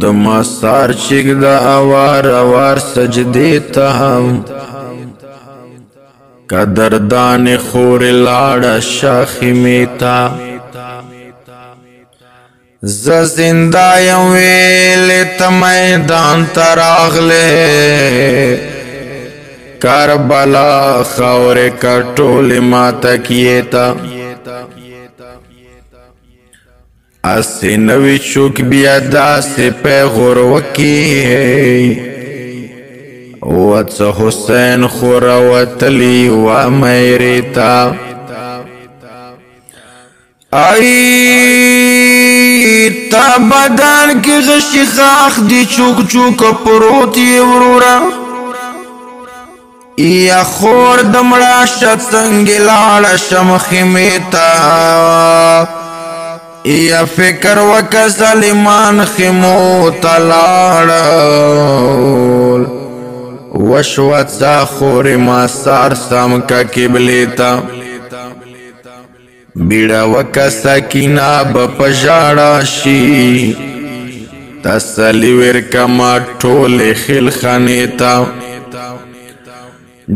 د مسار چیک دا اوار اوار سجدی تا قدردان خور لاړه شاخیمیتا ز زنده یم ویل ته میدان ته راغلې کربلا خاورې کټولې ماته کیتا اسی نوی چوک بیا داسې پیغور وکی وڅ حسین خور وتلی و میریتا ای تا بدن کی غشی خاخ دی چوک چوک پروتی ورورا یا خور دمڑا شد سنگی لاړه شمخیمیتا یا فکر وکا ظالمان خیمو تلاړل وشوت سا خور ما سار سم کا قبلیتا بیڑا وکا سکینا بپجاڑا شی تسلی ورکا ما ټول خیل خانیتا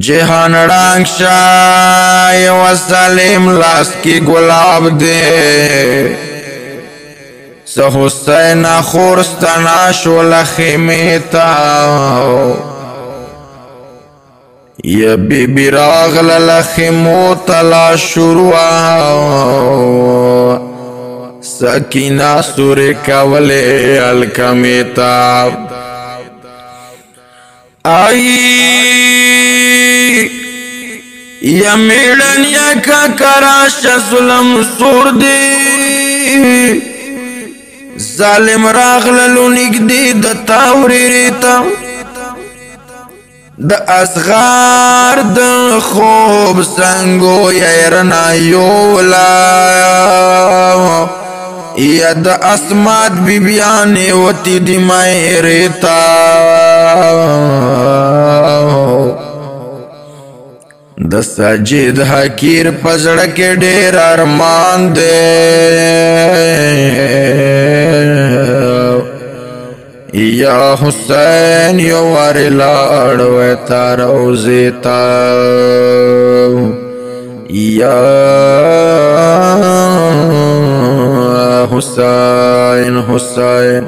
جہان رنگ شای و سلیم لاس کی گلاب دے سا حسین خورستنا شول خیمیتا یا بی بی راغل لخیمو تلا شروع سکینہ سوری کولی الکمیتا آئی یا میڑن یا ککراش ظلم سور دی ظالم راغللو نگدی د تاوری ریتا د اصغار د خوب سنگو یرنا یولا یا د اسمات بی بیانی وتی دی میریتا د سجید حکیر پزړه کې ډېر ارمان دی یا حسین یو وار لاړ و تا روزې ته یا حسین حسین